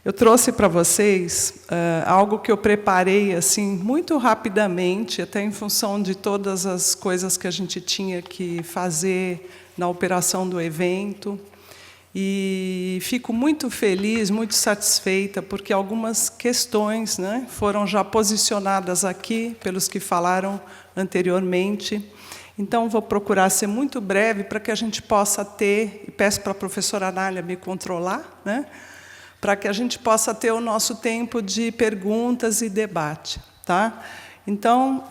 Eu trouxe para vocês algo que eu preparei assim muito rapidamente, até em função de todas as coisas que a gente tinha que fazer na operação do evento. E fico muito feliz, muito satisfeita, porque algumas questões, né, foram já posicionadas aqui pelos que falaram anteriormente. Então, vou procurar ser muito breve para que a gente possa ter, e peço para a professora Anália me controlar, né, para que a gente possa ter o nosso tempo de perguntas e debate. Tá? Então,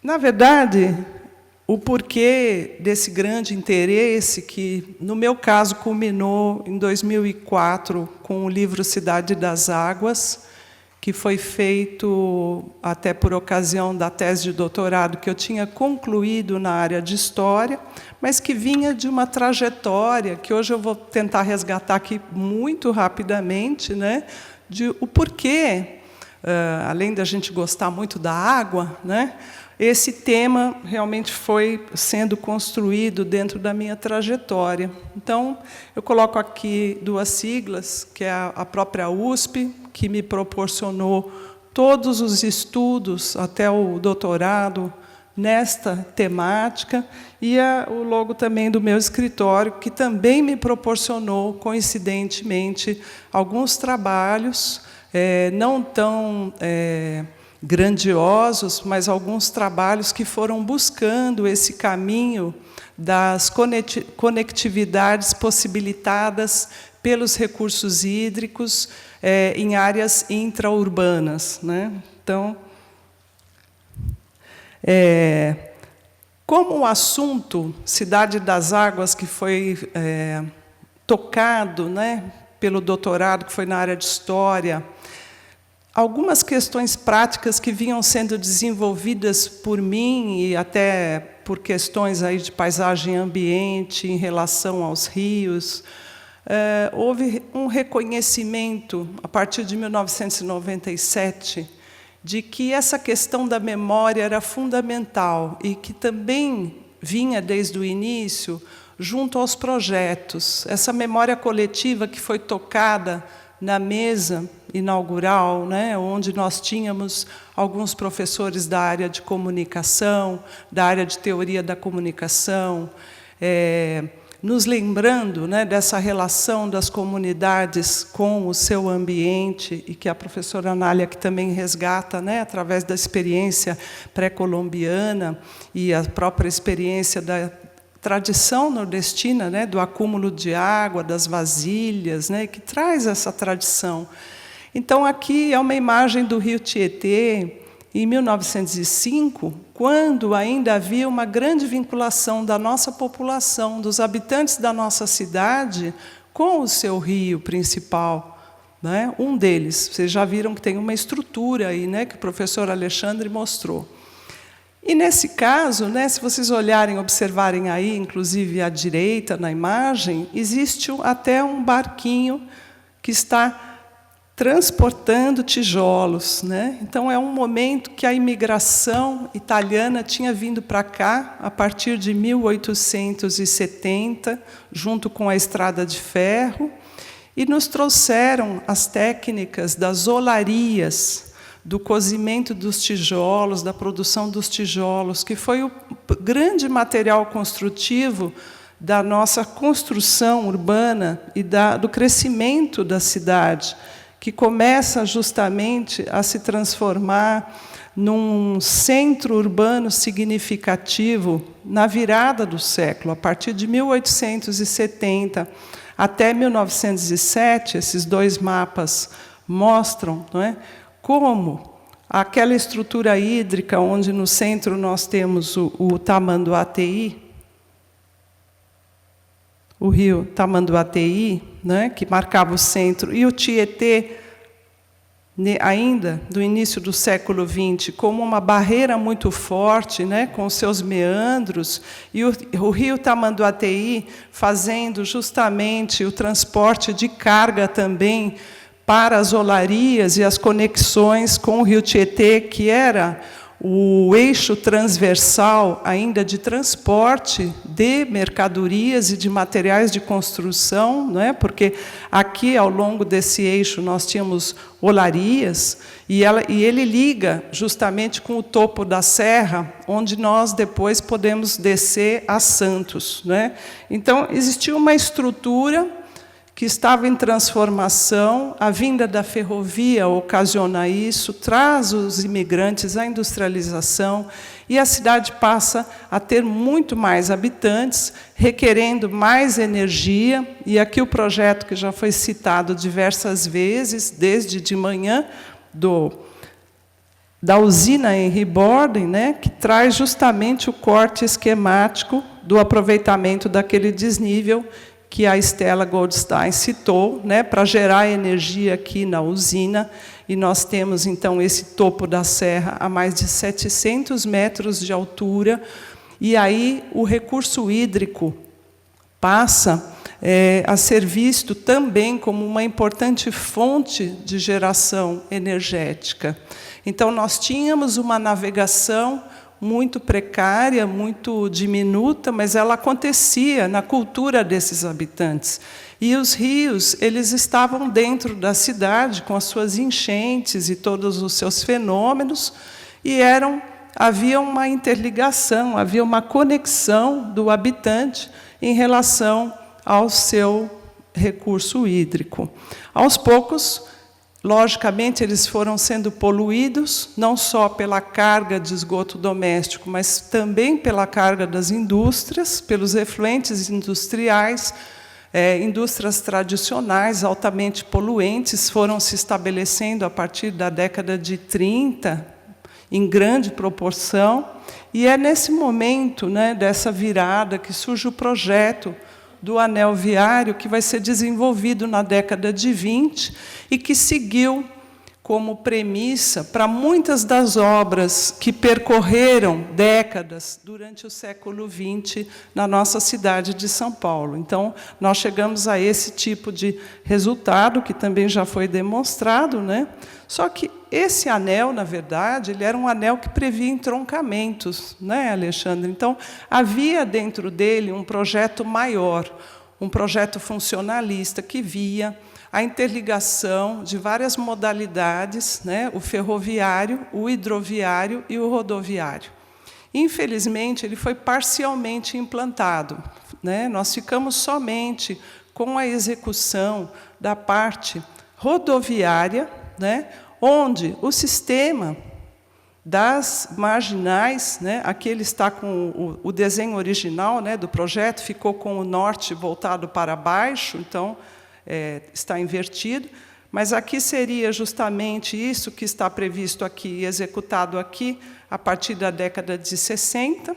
na verdade, o porquê desse grande interesse, que, no meu caso, culminou em 2004 com o livro Cidade das Águas, que foi feito até por ocasião da tese de doutorado que eu tinha concluído na área de História, mas que vinha de uma trajetória, que hoje eu vou tentar resgatar aqui muito rapidamente, né, de o porquê, além da gente gostar muito da água, né, esse tema realmente foi sendo construído dentro da minha trajetória. Então, eu coloco aqui duas siglas, que é a própria USP, que me proporcionou todos os estudos, até o doutorado, nesta temática, e o logo também do meu escritório, que também me proporcionou, coincidentemente, alguns trabalhos, não tão grandiosos, mas alguns trabalhos que foram buscando esse caminho das conectividades possibilitadas pelos recursos hídricos em áreas intraurbanas, né? Então, como o assunto Cidade das Águas, que foi tocado, né, pelo doutorado, que foi na área de História, algumas questões práticas que vinham sendo desenvolvidas por mim e até por questões aí de paisagem e ambiente em relação aos rios, houve um reconhecimento, a partir de 1997, de que essa questão da memória era fundamental e que também vinha desde o início junto aos projetos. Essa memória coletiva que foi tocada na mesa inaugural, né, onde nós tínhamos alguns professores da área de comunicação, da área de teoria da comunicação, nos lembrando, né, dessa relação das comunidades com o seu ambiente, e que a professora Anália que também resgata, né, através da experiência pré-colombiana e a própria experiência da tradição nordestina, né, do acúmulo de água, das vasilhas, né, que traz essa tradição. Então, aqui é uma imagem do rio Tietê, em 1905, quando ainda havia uma grande vinculação da nossa população, dos habitantes da nossa cidade, com o seu rio principal, né? Um deles, vocês já viram que tem uma estrutura aí, né, que o professor Alexandre mostrou. E, nesse caso, né, se vocês olharem, observarem aí, inclusive à direita, na imagem, existe até um barquinho que está transportando tijolos, né? Então, é um momento que a imigração italiana tinha vindo para cá, a partir de 1870, junto com a estrada de ferro, e nos trouxeram as técnicas das olarias, do cozimento dos tijolos, da produção dos tijolos, que foi o grande material construtivo da nossa construção urbana e do crescimento da cidade, que começa justamente a se transformar num centro urbano significativo na virada do século, a partir de 1870 até 1907, esses dois mapas mostram, não é, como aquela estrutura hídrica, onde no centro nós temos o Tamanduateí, o rio Tamanduateí, né, que marcava o centro, e o Tietê, ainda do início do século XX, como uma barreira muito forte, né, com seus meandros, e o rio Tamanduateí fazendo justamente o transporte de carga também para as olarias e as conexões com o rio Tietê, que era o eixo transversal ainda de transporte de mercadorias e de materiais de construção, não é? Porque aqui, ao longo desse eixo, nós tínhamos olarias, e ele liga justamente com o topo da serra, onde nós depois podemos descer a Santos, não é? Então, existia uma estrutura que estava em transformação. A vinda da ferrovia ocasiona isso, traz os imigrantes, a industrialização, e a cidade passa a ter muito mais habitantes, requerendo mais energia. E aqui o projeto que já foi citado diversas vezes, desde de manhã, da usina Henry Borden, né, que traz justamente o corte esquemático do aproveitamento daquele desnível que a Stella Goldstein citou, né, para gerar energia aqui na usina. E nós temos, então, esse topo da serra a mais de 700 metros de altura. E aí o recurso hídrico passa a ser visto também como uma importante fonte de geração energética. Então, nós tínhamos uma navegação muito precária, muito diminuta, mas ela acontecia na cultura desses habitantes. E os rios, eles estavam dentro da cidade, com as suas enchentes e todos os seus fenômenos, e havia uma interligação, havia uma conexão do habitante em relação ao seu recurso hídrico. Aos poucos, logicamente, eles foram sendo poluídos, não só pela carga de esgoto doméstico, mas também pela carga das indústrias, pelos efluentes industriais. Indústrias tradicionais, altamente poluentes, foram se estabelecendo a partir da década de 30, em grande proporção. E é nesse momento, né, dessa virada, que surge o projeto do anel viário, que vai ser desenvolvido na década de 20 e que seguiu como premissa para muitas das obras que percorreram décadas durante o século XX na nossa cidade de São Paulo. Então, nós chegamos a esse tipo de resultado, que também já foi demonstrado, né? Só que esse anel, na verdade, ele era um anel que previa entroncamentos, né, Alexandre? Então, havia dentro dele um projeto maior, um projeto funcionalista que via a interligação de várias modalidades, né, o ferroviário, o hidroviário e o rodoviário. Infelizmente, ele foi parcialmente implantado, né? Nós ficamos somente com a execução da parte rodoviária, né, onde o sistema das marginais, né, aqui ele está com o desenho original, né, do projeto, ficou com o norte voltado para baixo, então está invertido, mas aqui seria justamente isso que está previsto aqui, executado aqui, a partir da década de 60.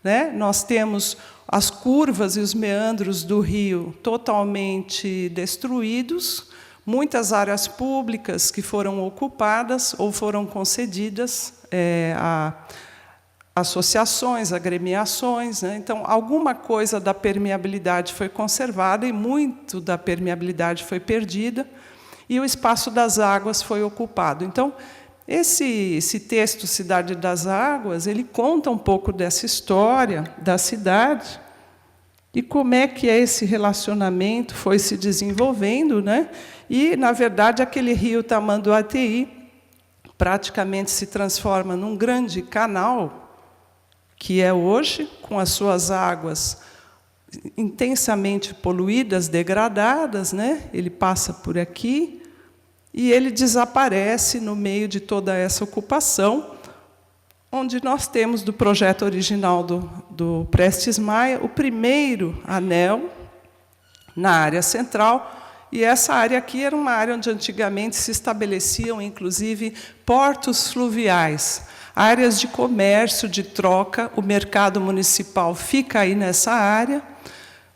Né? Nós temos as curvas e os meandros do rio totalmente destruídos, muitas áreas públicas que foram ocupadas ou foram concedidas a associações, agremiações, né? Então, alguma coisa da permeabilidade foi conservada e muito da permeabilidade foi perdida, e o espaço das águas foi ocupado. Então, esse texto, Cidade das Águas, ele conta um pouco dessa história da cidade e como é que esse relacionamento foi se desenvolvendo, né? E, na verdade, aquele rio Tamanduateí praticamente se transforma num grande canal, que é hoje, com as suas águas intensamente poluídas, degradadas, né? Ele passa por aqui e ele desaparece no meio de toda essa ocupação, onde nós temos, do projeto original do Prestes Maia, o primeiro anel na área central. E essa área aqui era uma área onde antigamente se estabeleciam, inclusive, portos fluviais, áreas de comércio, de troca. O mercado municipal fica aí nessa área.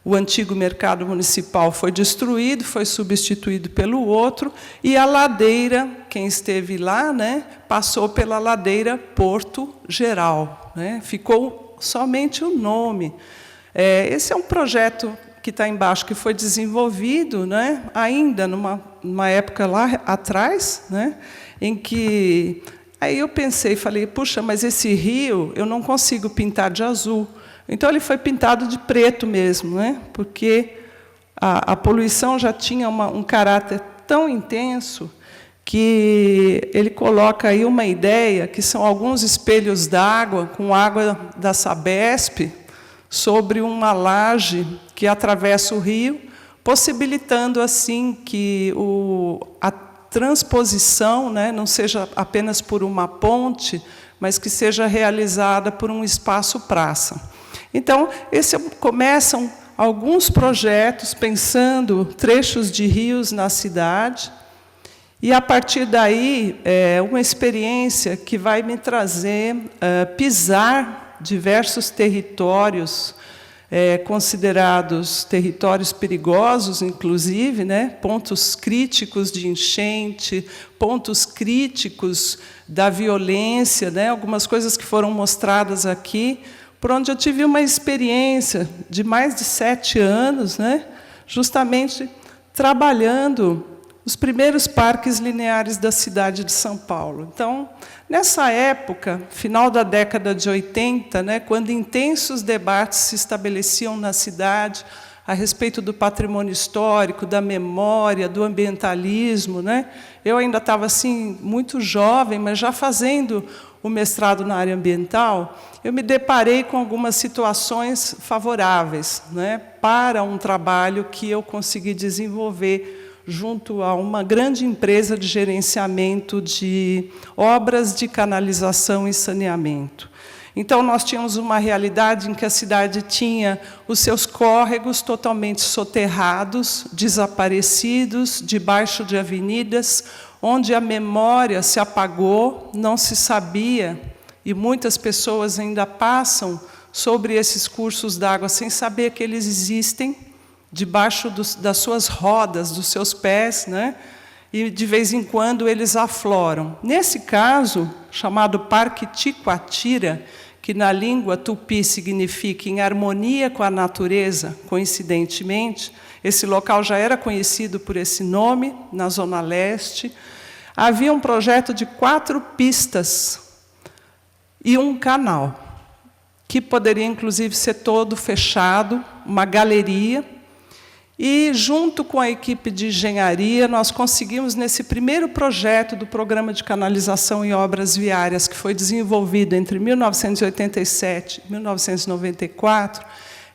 O antigo mercado municipal foi destruído, foi substituído pelo outro, e a ladeira, quem esteve lá, né, passou pela ladeira Porto Geral, né, ficou somente o nome. Esse é um projeto que está embaixo, que foi desenvolvido, né, ainda numa época lá atrás, né, em que Aí eu pensei, falei, puxa, mas esse rio eu não consigo pintar de azul. Então ele foi pintado de preto mesmo, né? Porque a poluição já tinha um caráter tão intenso que ele coloca aí uma ideia, que são alguns espelhos d'água, com água da Sabesp, sobre uma laje que atravessa o rio, possibilitando, assim, que a transposição, né, não seja apenas por uma ponte, mas que seja realizada por um espaço-praça. Então, começam alguns projetos pensando trechos de rios na cidade, e, a partir daí, uma experiência que vai me trazer pisar diversos territórios considerados territórios perigosos, inclusive, né, pontos críticos de enchente, pontos críticos da violência, né, algumas coisas que foram mostradas aqui, por onde eu tive uma experiência de mais de 7 anos, né, justamente trabalhando os primeiros parques lineares da cidade de São Paulo. Então, nessa época, final da década de 80, né, quando intensos debates se estabeleciam na cidade a respeito do patrimônio histórico, da memória, do ambientalismo, né, eu ainda estava assim muito jovem, mas já fazendo o mestrado na área ambiental, eu me deparei com algumas situações favoráveis, né, para um trabalho que eu consegui desenvolver junto a uma grande empresa de gerenciamento de obras de canalização e saneamento. Então, nós tínhamos uma realidade em que a cidade tinha os seus córregos totalmente soterrados, desaparecidos, debaixo de avenidas, onde a memória se apagou, não se sabia, e muitas pessoas ainda passam sobre esses cursos d'água sem saber que eles existem, debaixo das suas rodas, dos seus pés, né? E, de vez em quando, eles afloram. Nesse caso, chamado Parque Ticoatira, que na língua tupi significa em harmonia com a natureza, coincidentemente, esse local já era conhecido por esse nome, na Zona Leste. Havia um projeto de 4 pistas e um canal, que poderia, inclusive, ser todo fechado, uma galeria. E, junto com a equipe de engenharia, nós conseguimos, nesse primeiro projeto do Programa de Canalização e Obras Viárias, que foi desenvolvido entre 1987 e 1994,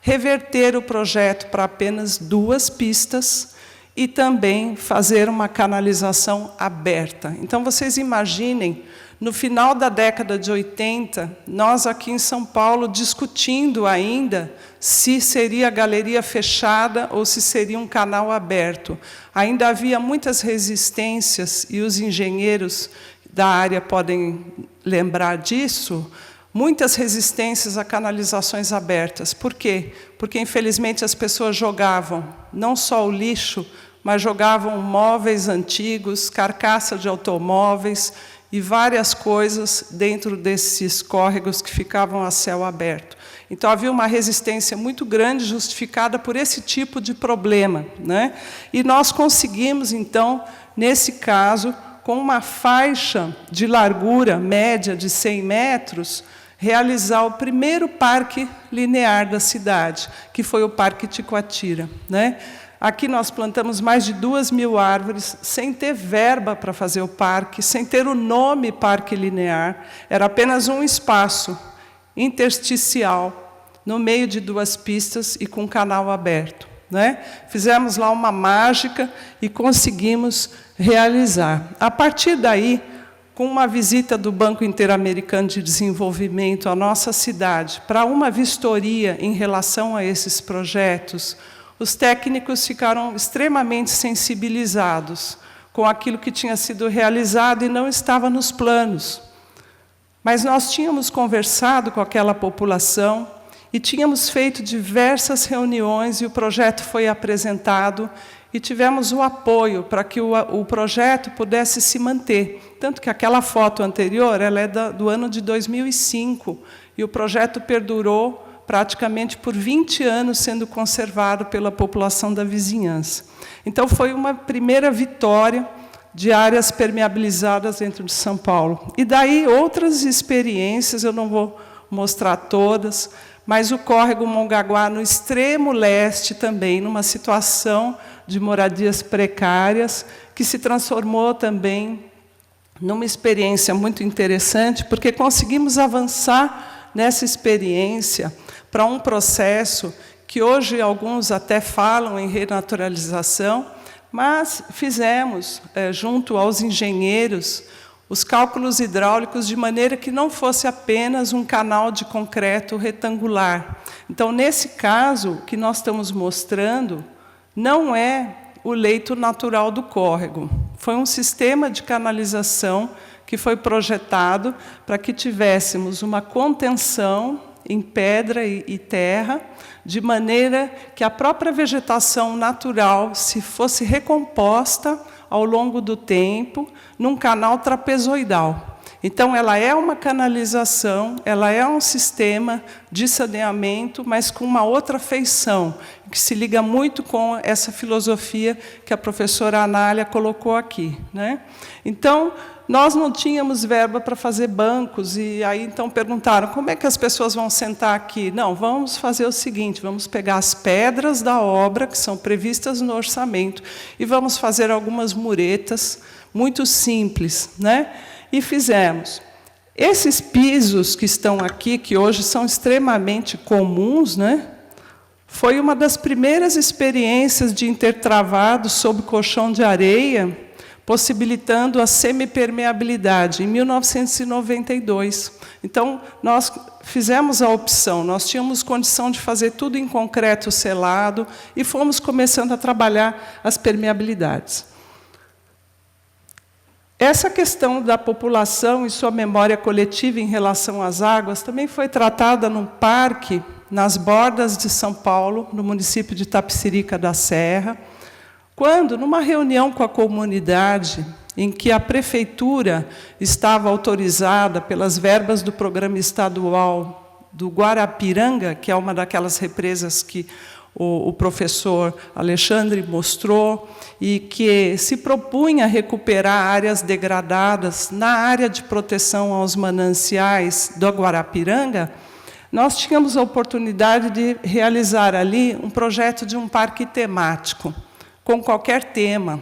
reverter o projeto para apenas 2 pistas e também fazer uma canalização aberta. Então, vocês imaginem, no final da década de 80, nós aqui em São Paulo discutindo ainda se seria galeria fechada ou se seria um canal aberto. Ainda havia muitas resistências, e os engenheiros da área podem lembrar disso, muitas resistências a canalizações abertas. Por quê? Porque, infelizmente, as pessoas jogavam não só o lixo, mas jogavam móveis antigos, carcaça de automóveis, e várias coisas dentro desses córregos que ficavam a céu aberto. Então, havia uma resistência muito grande, justificada por esse tipo de problema, né? E nós conseguimos, então, nesse caso, com uma faixa de largura média de 100 metros, realizar o primeiro parque linear da cidade, que foi o Parque Ticoatira, né? Aqui nós plantamos mais de 2.000 árvores, sem ter verba para fazer o parque, sem ter o nome Parque Linear. Era apenas um espaço intersticial, no meio de 2 pistas e com um canal aberto, né? Fizemos lá uma mágica e conseguimos realizar. A partir daí, com uma visita do Banco Interamericano de Desenvolvimento à nossa cidade, para uma vistoria em relação a esses projetos, os técnicos ficaram extremamente sensibilizados com aquilo que tinha sido realizado e não estava nos planos. Mas nós tínhamos conversado com aquela população e tínhamos feito diversas reuniões, e o projeto foi apresentado, e tivemos o apoio para que o projeto pudesse se manter. Tanto que aquela foto anterior ela é do ano de 2005, e o projeto perdurou praticamente por 20 anos sendo conservado pela população da vizinhança. Então, foi uma primeira vitória de áreas permeabilizadas dentro de São Paulo. E daí outras experiências, eu não vou mostrar todas, mas o córrego Mongaguá, no extremo leste também, numa situação de moradias precárias, que se transformou também numa experiência muito interessante, porque conseguimos avançar nessa experiência para um processo que hoje alguns até falam em renaturalização, mas fizemos, junto aos engenheiros, os cálculos hidráulicos de maneira que não fosse apenas um canal de concreto retangular. Então, nesse caso, o que nós estamos mostrando não é o leito natural do córrego. Foi um sistema de canalização que foi projetado para que tivéssemos uma contenção em pedra e terra, de maneira que a própria vegetação natural se fosse recomposta ao longo do tempo num canal trapezoidal. Então, ela é uma canalização, ela é um sistema de saneamento, mas com uma outra feição, que se liga muito com essa filosofia que a professora Anália colocou aqui, né? Então, nós não tínhamos verba para fazer bancos, e aí então perguntaram, como é que as pessoas vão sentar aqui? Não, vamos fazer o seguinte, vamos pegar as pedras da obra, que são previstas no orçamento, e vamos fazer algumas muretas muito simples, né? E fizemos. Esses pisos que estão aqui, que hoje são extremamente comuns, né? Foi uma das primeiras experiências de intertravado sob colchão de areia, possibilitando a semipermeabilidade, em 1992. Então, nós fizemos a opção, nós tínhamos condição de fazer tudo em concreto selado e fomos começando a trabalhar as permeabilidades. Essa questão da população e sua memória coletiva em relação às águas também foi tratada num parque, nas bordas de São Paulo, no município de Itapecerica da Serra, quando, numa reunião com a comunidade, em que a prefeitura estava autorizada pelas verbas do programa estadual do Guarapiranga, que é uma daquelas represas que o professor Alexandre mostrou, e que se propunha a recuperar áreas degradadas na área de proteção aos mananciais do Guarapiranga, nós tínhamos a oportunidade de realizar ali um projeto de um parque temático, com qualquer tema.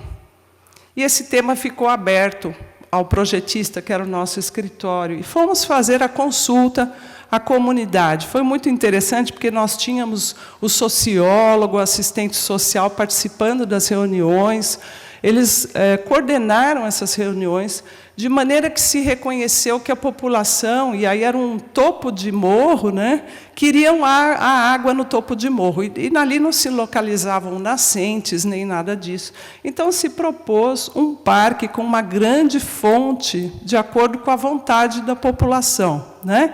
E esse tema ficou aberto ao projetista, que era o nosso escritório, e fomos fazer a consulta à comunidade. Foi muito interessante, porque nós tínhamos o sociólogo, o assistente social participando das reuniões. Eles coordenaram essas reuniões, de maneira que se reconheceu que a população, e aí era um topo de morro, né, queriam a água no topo de morro, e ali não se localizavam nascentes, nem nada disso. Então, se propôs um parque com uma grande fonte, de acordo com a vontade da população, né?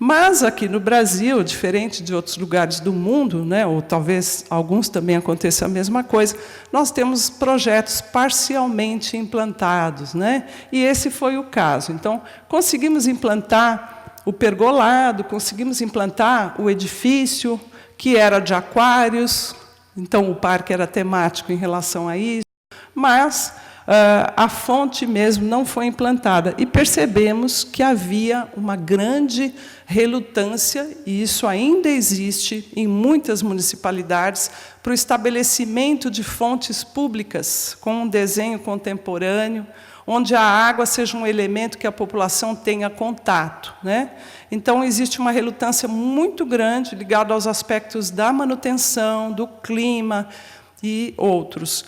Mas, aqui no Brasil, diferente de outros lugares do mundo, né, ou talvez alguns também aconteça a mesma coisa, nós temos projetos parcialmente implantados, né? E esse foi o caso. Então, conseguimos implantar o pergolado, conseguimos implantar o edifício, que era de aquários, então o parque era temático em relação a isso, mas a fonte mesmo não foi implantada. E percebemos que havia uma grande relutância, e isso ainda existe em muitas municipalidades, para o estabelecimento de fontes públicas com um desenho contemporâneo, onde a água seja um elemento que a população tenha contato, né? Então, existe uma relutância muito grande ligada aos aspectos da manutenção, do clima e outros.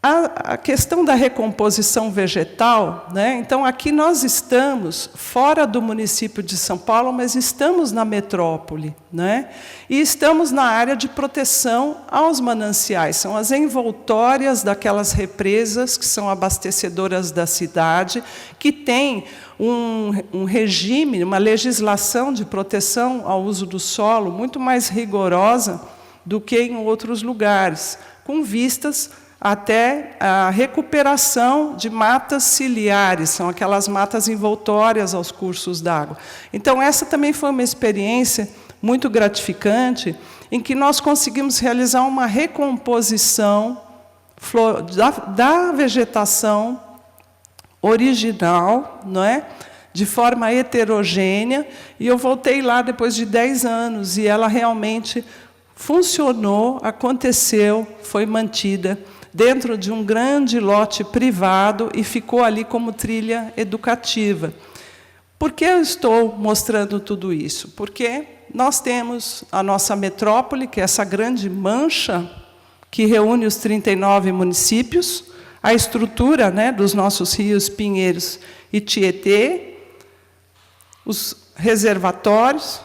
A questão da recomposição vegetal, né? Então, aqui nós estamos fora do município de São Paulo, mas estamos na metrópole, né? E estamos na área de proteção aos mananciais. São as envoltórias daquelas represas que são abastecedoras da cidade, que têm um regime, uma legislação de proteção ao uso do solo muito mais rigorosa do que em outros lugares, com vistas até a recuperação de matas ciliares, são aquelas matas envoltórias aos cursos d'água. Então, essa também foi uma experiência muito gratificante, em que nós conseguimos realizar uma recomposição da vegetação original, não é? De forma heterogênea, e eu voltei lá depois de 10 anos, e ela realmente funcionou, aconteceu, foi mantida dentro de um grande lote privado e ficou ali como trilha educativa. Por que eu estou mostrando tudo isso? Porque nós temos a nossa metrópole, que é essa grande mancha que reúne os 39 municípios, a estrutura, né, dos nossos rios Pinheiros e Tietê, os reservatórios,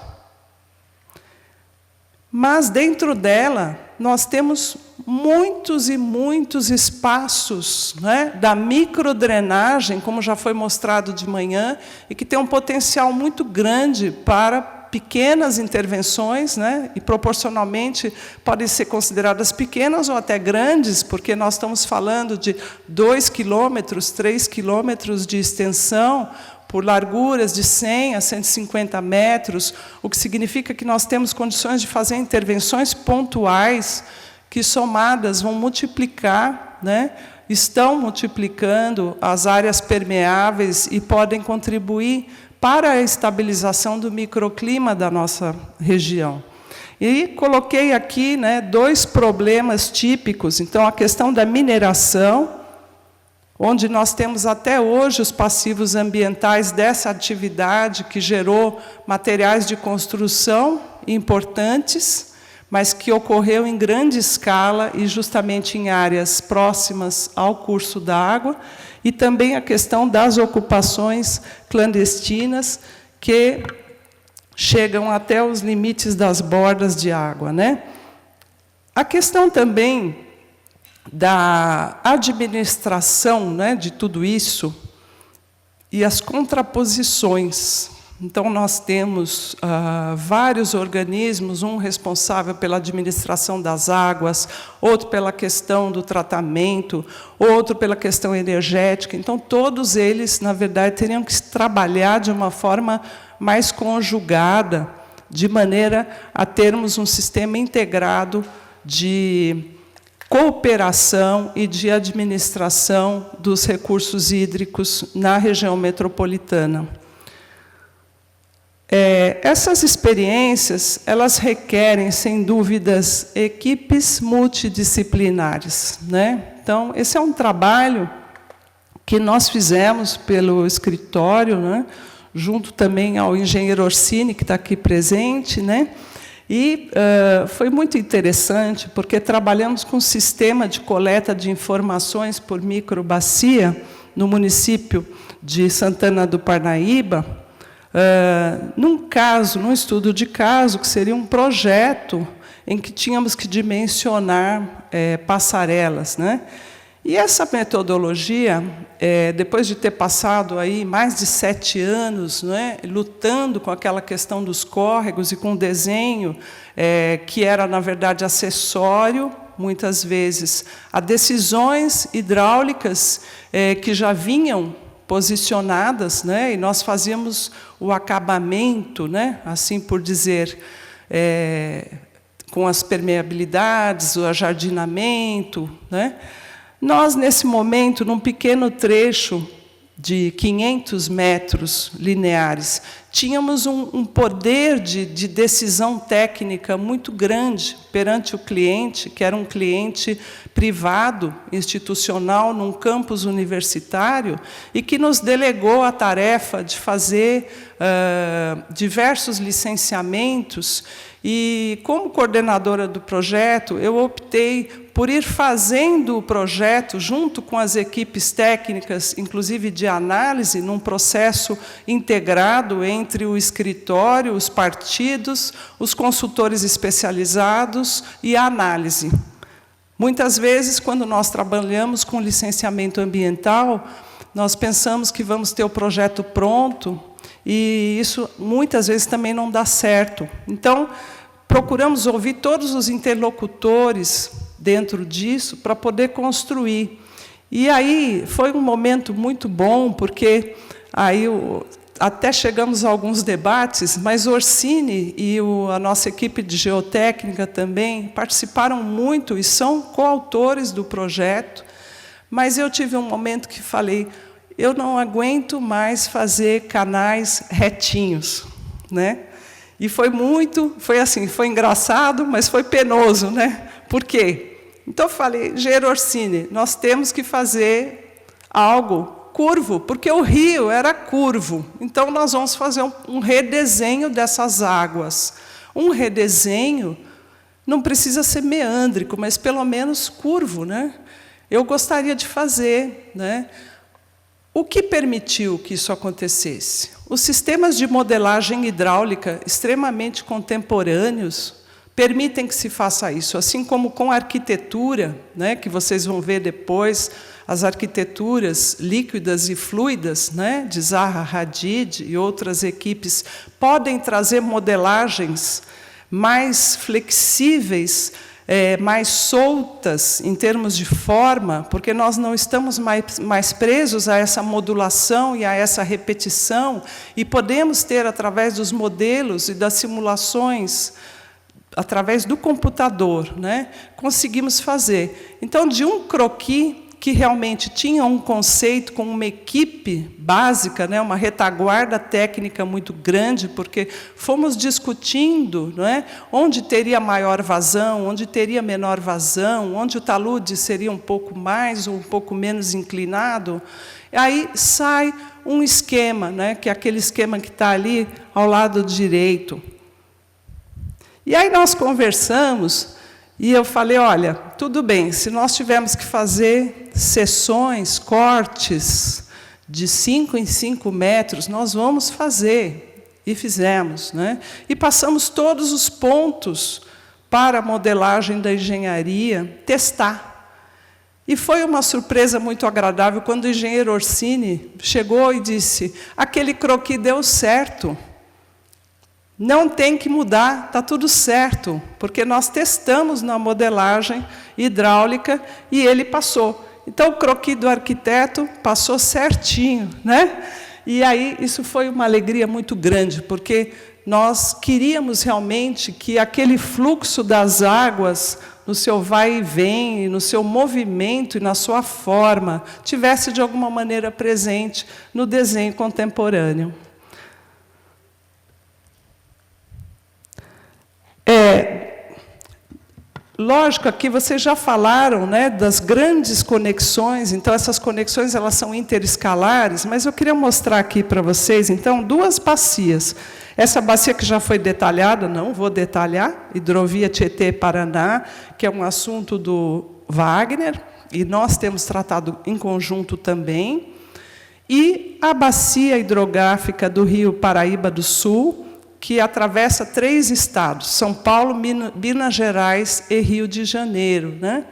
mas dentro dela nós temos muitos e muitos espaços, né, da microdrenagem, como já foi mostrado de manhã, e que tem um potencial muito grande para pequenas intervenções, né, e proporcionalmente podem ser consideradas pequenas ou até grandes, porque nós estamos falando de 2 quilômetros, 3 quilômetros de extensão, por larguras de 100 a 150 metros, o que significa que nós temos condições de fazer intervenções pontuais que, somadas, vão multiplicar, né, estão multiplicando as áreas permeáveis e podem contribuir para a estabilização do microclima da nossa região. E coloquei aqui, né, 2 problemas típicos. Então, a questão da mineração, onde nós temos até hoje os passivos ambientais dessa atividade que gerou materiais de construção importantes, mas que ocorreu em grande escala e justamente em áreas próximas ao curso da água, e também a questão das ocupações clandestinas que chegam até os limites das bordas de água, né? A questão também da administração, né, de tudo isso e as contraposições. Então, nós temos vários organismos, um responsável pela administração das águas, outro pela questão do tratamento, outro pela questão energética. Então, todos eles, na verdade, teriam que trabalhar de uma forma mais conjugada, de maneira a termos um sistema integrado de cooperação e de administração dos recursos hídricos na região metropolitana. Essas experiências, elas requerem, sem dúvidas, equipes multidisciplinares, né? Então, esse é um trabalho que nós fizemos pelo escritório, né? Junto também ao engenheiro Orsini, que está aqui presente, né? E foi muito interessante, porque trabalhamos com um sistema de coleta de informações por microbacia no município de Santana do Parnaíba, num estudo de caso, que seria um projeto em que tínhamos que dimensionar passarelas, né? E essa metodologia, depois de ter passado aí mais de 7 anos, né, lutando com aquela questão dos córregos e com o desenho, que era, na verdade, acessório, muitas vezes, a decisões hidráulicas que já vinham posicionadas, né, e nós fazíamos o acabamento, né, assim por dizer, com as permeabilidades, o ajardinamento, né. Nós, nesse momento, num pequeno trecho de 500 metros lineares, tínhamos um poder de decisão técnica muito grande perante o cliente, que era um cliente privado, institucional, num campus universitário, e que nos delegou a tarefa de fazer diversos licenciamentos. E, como coordenadora do projeto, eu optei por ir fazendo o projeto junto com as equipes técnicas, inclusive de análise, num processo integrado entre o escritório, os partidos, os consultores especializados e a análise. Muitas vezes, quando nós trabalhamos com licenciamento ambiental, nós pensamos que vamos ter o projeto pronto, e isso, muitas vezes, também não dá certo. Então, procuramos ouvir todos os interlocutores dentro disso para poder construir. E aí foi um momento muito bom, porque aí até chegamos a alguns debates, mas Orsini e a nossa equipe de geotécnica também participaram muito e são coautores do projeto, mas eu tive um momento que falei, eu não aguento mais fazer canais retinhos, né? E foi assim, foi engraçado, mas foi penoso, né? Por quê? Então eu falei, engenheiro Orsini, nós temos que fazer algo curvo, porque o rio era curvo. Então nós vamos fazer um redesenho dessas águas. Um redesenho não precisa ser meândrico, mas pelo menos curvo, né? Eu gostaria de fazer, né? O que permitiu que isso acontecesse? Os sistemas de modelagem hidráulica extremamente contemporâneos permitem que se faça isso, assim como com a arquitetura, né, que vocês vão ver depois, as arquiteturas líquidas e fluidas, né, de Zaha Hadid e outras equipes, podem trazer modelagens mais flexíveis, mais soltas em termos de forma, porque nós não estamos mais presos a essa modulação e a essa repetição, e podemos ter, através dos modelos e das simulações, através do computador, né, conseguimos fazer. Então, de um croquis que realmente tinha um conceito com uma equipe básica, né, uma retaguarda técnica muito grande, porque fomos discutindo, não é, onde teria maior vazão, onde teria menor vazão, onde o talude seria um pouco mais ou um pouco menos inclinado. Aí sai um esquema, né, que é aquele esquema que está ali ao lado direito. E aí nós conversamos, e eu falei, olha, tudo bem, se nós tivermos que fazer sessões, cortes de 5 em 5 metros, nós vamos fazer. E fizemos, né? E passamos todos os pontos para a modelagem da engenharia testar. E foi uma surpresa muito agradável quando o engenheiro Orsini chegou e disse, aquele croquis deu certo. Não tem que mudar, está tudo certo, porque nós testamos na modelagem hidráulica e ele passou. Então, o croquis do arquiteto passou certinho, né? E aí, isso foi uma alegria muito grande, porque nós queríamos realmente que aquele fluxo das águas, no seu vai e vem, no seu movimento e na sua forma, tivesse, de alguma maneira, presente no desenho contemporâneo. Lógico, aqui vocês já falaram, né, das grandes conexões, então essas conexões elas são interescalares, mas eu queria mostrar aqui para vocês, então, 2 bacias. Essa bacia que já foi detalhada, não vou detalhar, Hidrovia Tietê-Paraná, que é um assunto do Wagner, e nós temos tratado em conjunto também, e a bacia hidrográfica do Rio Paraíba do Sul, que atravessa 3 estados, São Paulo, Minas Gerais e Rio de Janeiro, né?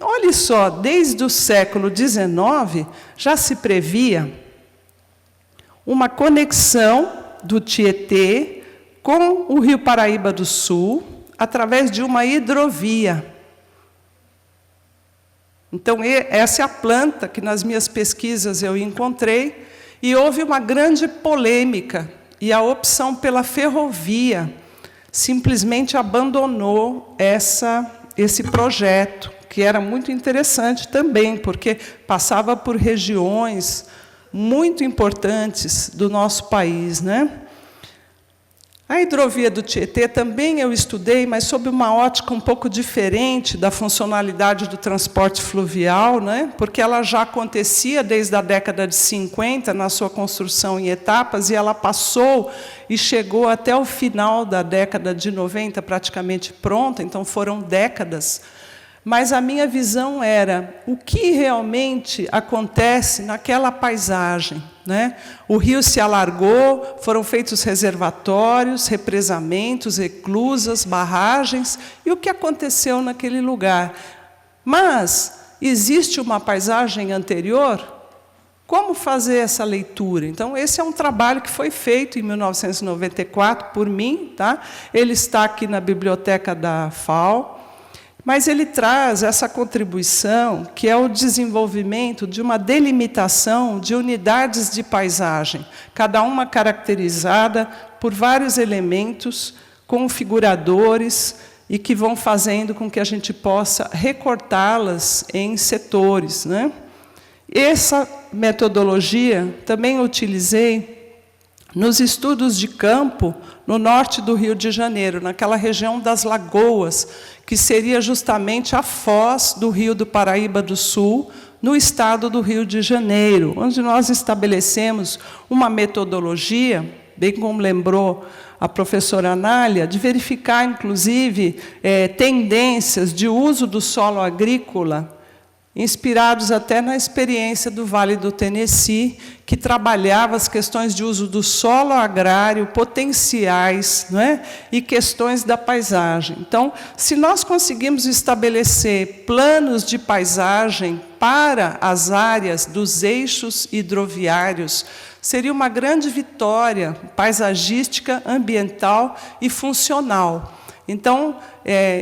Olha só, desde o século XIX, já se previa uma conexão do Tietê com o Rio Paraíba do Sul, através de uma hidrovia. Então, essa é a planta que, nas minhas pesquisas, eu encontrei, e houve uma grande polêmica, e a opção pela ferrovia simplesmente abandonou esse projeto, que era muito interessante também, porque passava por regiões muito importantes do nosso país, né? A hidrovia do Tietê também eu estudei, mas sob uma ótica um pouco diferente da funcionalidade do transporte fluvial, né? Porque ela já acontecia desde a década de 50, na sua construção em etapas, e ela passou e chegou até o final da década de 90, praticamente pronta, então foram décadas. Mas a minha visão era o que realmente acontece naquela paisagem, né? O rio se alargou, foram feitos reservatórios, represamentos, eclusas, barragens, e o que aconteceu naquele lugar? Mas existe uma paisagem anterior? Como fazer essa leitura? Então, esse é um trabalho que foi feito em 1994 por mim, tá? Ele está aqui na biblioteca da FAO. Mas ele traz essa contribuição, que é o desenvolvimento de uma delimitação de unidades de paisagem, cada uma caracterizada por vários elementos configuradores e que vão fazendo com que a gente possa recortá-las em setores, né? Essa metodologia também utilizei nos estudos de campo no norte do Rio de Janeiro, naquela região das Lagoas, que seria justamente a foz do Rio do Paraíba do Sul, no estado do Rio de Janeiro, onde nós estabelecemos uma metodologia, bem como lembrou a professora Anália, de verificar, inclusive, tendências de uso do solo agrícola, inspirados até na experiência do Vale do Tennessee, que trabalhava as questões de uso do solo agrário, potenciais, não é? E questões da paisagem. Então, se nós conseguimos estabelecer planos de paisagem para as áreas dos eixos hidroviários, seria uma grande vitória paisagística, ambiental e funcional. Então,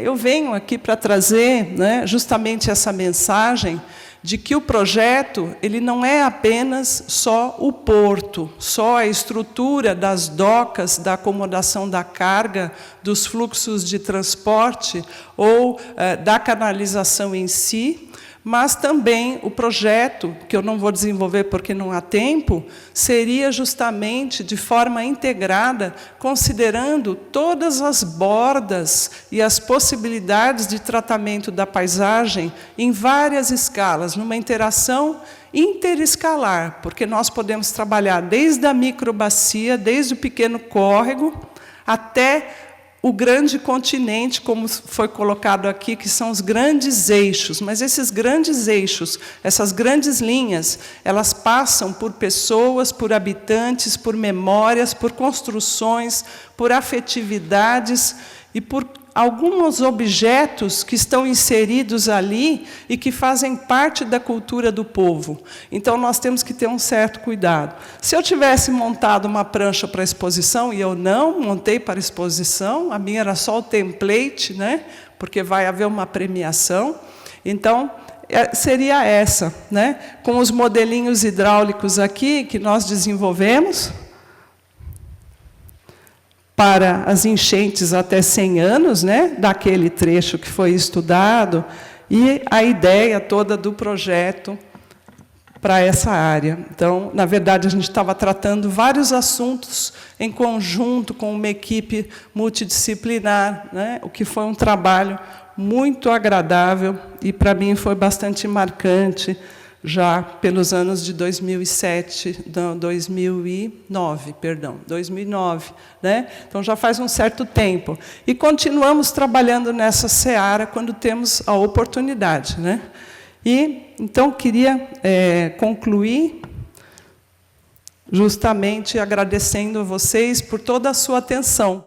eu venho aqui para trazer, né, justamente essa mensagem de que o projeto ele não é apenas só o porto, só a estrutura das docas, da acomodação da carga, dos fluxos de transporte ou da canalização em si, mas também o projeto, que eu não vou desenvolver porque não há tempo, seria justamente de forma integrada, considerando todas as bordas e as possibilidades de tratamento da paisagem em várias escalas, numa interação interescalar, porque nós podemos trabalhar desde a microbacia, desde o pequeno córrego, até o grande continente, como foi colocado aqui, que são os grandes eixos. Mas esses grandes eixos, essas grandes linhas, elas passam por pessoas, por habitantes, por memórias, por construções, por afetividades e por alguns objetos que estão inseridos ali e que fazem parte da cultura do povo. Então, nós temos que ter um certo cuidado. Se eu tivesse montado uma prancha para exposição, e eu não montei para exposição, a minha era só o template, né? Porque vai haver uma premiação. Então, seria essa, né? Com os modelinhos hidráulicos aqui, que nós desenvolvemos, para as enchentes até 100 anos, né, daquele trecho que foi estudado, e a ideia toda do projeto para essa área. Então, na verdade, a gente estava tratando vários assuntos em conjunto com uma equipe multidisciplinar, né, o que foi um trabalho muito agradável e, para mim, foi bastante marcante, já pelos anos de 2009, né? Então, já faz um certo tempo. E continuamos trabalhando nessa seara quando temos a oportunidade, né? E, então, queria concluir justamente agradecendo a vocês por toda a sua atenção.